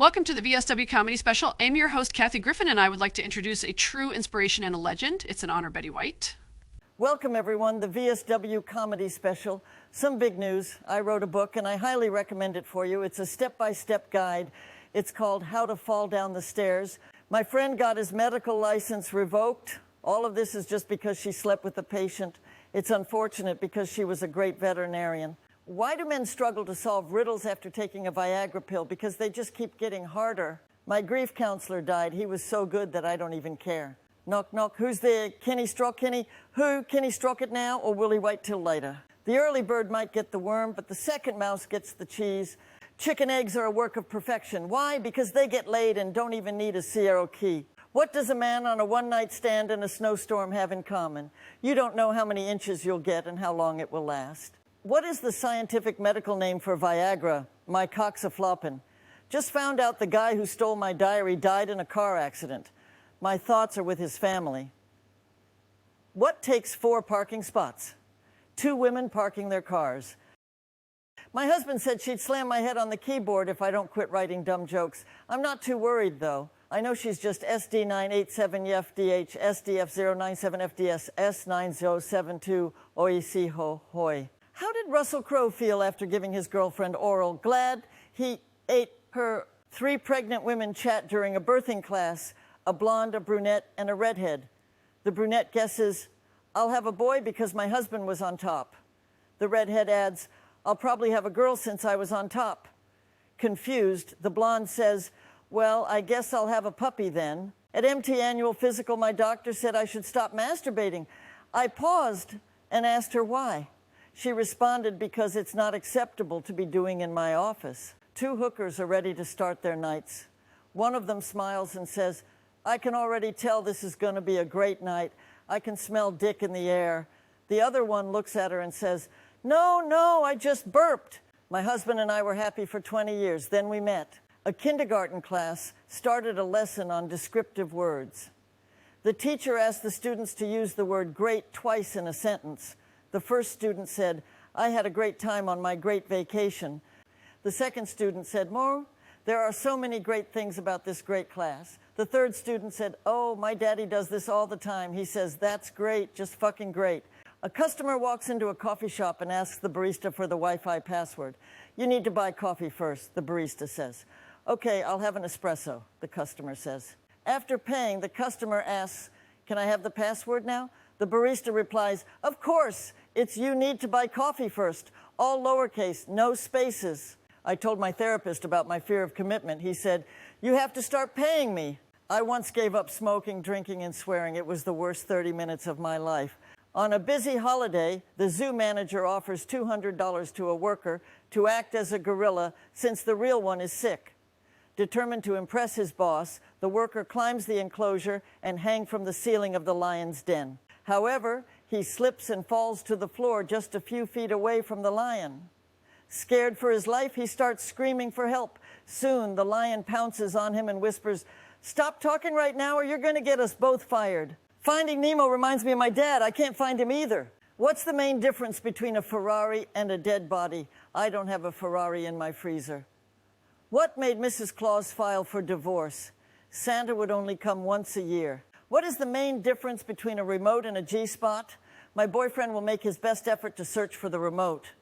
Welcome to the VSW Comedy Special. I'm your host, Kathy Griffin, and I would like to introduce a true inspiration and a legend. It's an honor, Betty White. Welcome, everyone, the VSW Comedy Special. Some big news. I wrote a book, and I highly recommend it for you. It's a step-by-step guide. It's called How to Fall Down the Stairs. My friend got his medical license revoked. All of this is just because she slept with the patient. It's unfortunate because she was a great veterinarian. Why do men struggle to solve riddles after taking a Viagra pill? Because they just keep getting harder. My grief counselor died. He was so good that I don't even care. Knock, knock. Who's there? Can he stroke? Who? Can he stroke it now, or will he wait till later? The early bird might get the worm, but the second mouse gets the cheese. Chicken eggs are a work of perfection. Why? Because they get laid and don't even need a Sierra key. What does a man on a one-night stand in a snowstorm have in common? You don't know how many inches you'll get and how long it will last. What is the scientific medical name for Viagra? My cock's a-floppin'. Just found out the guy who stole my diary died in a car accident. My thoughts are with his family. What takes 4 parking spots? 2 women parking their cars. My husband said she'd slam my head on the keyboard if I don't quit writing dumb jokes. I'm not too worried, though. I know she's just SD987YFDH, SDF097FDS, S9072, OEC ho hoi. How did Russell Crowe feel after giving his girlfriend oral? Glad he ate her. 3 pregnant women chat during a birthing class, a blonde, a brunette, and a redhead. The brunette guesses, I'll have a boy because my husband was on top. The redhead adds, I'll probably have a girl since I was on top. Confused, the blonde says, well, I guess I'll have a puppy then. At MT Annual Physical, my doctor said I should stop masturbating. I paused and asked her why. She responded, because it's not acceptable to be doing in my office. 2 hookers are ready to start their nights. One of them smiles and says, I can already tell this is going to be a great night. I can smell dick in the air. The other one looks at her and says, no, I just burped. My husband and I were happy for 20 years. Then we met. A kindergarten class started a lesson on descriptive words. The teacher asked the students to use the word great twice in a sentence. The first student said, I had a great time on my great vacation. The second student said, Mo, there are so many great things about this great class. The third student said, oh, my daddy does this all the time. He says, that's great, just fucking great. A customer walks into a coffee shop and asks the barista for the Wi-Fi password. You need to buy coffee first, the barista says. Okay, I'll have an espresso, the customer says. After paying, the customer asks, can I have the password now? The barista replies, of course, it's you need to buy coffee first. All lowercase, no spaces. I told my therapist about my fear of commitment. He said, you have to start paying me. I once gave up smoking, drinking, and swearing. It was the worst 30 minutes of my life. On a busy holiday, the zoo manager offers $200 to a worker to act as a gorilla since the real one is sick. Determined to impress his boss, the worker climbs the enclosure and hangs from the ceiling of the lion's den. However, he slips and falls to the floor just a few feet away from the lion. Scared for his life, he starts screaming for help. Soon, the lion pounces on him and whispers, stop talking right now or you're going to get us both fired. Finding Nemo reminds me of my dad. I can't find him either. What's the main difference between a Ferrari and a dead body? I don't have a Ferrari in my freezer. What made Mrs. Claus file for divorce? Santa would only come once a year. What is the main difference between a remote and a G-spot? My boyfriend will make his best effort to search for the remote.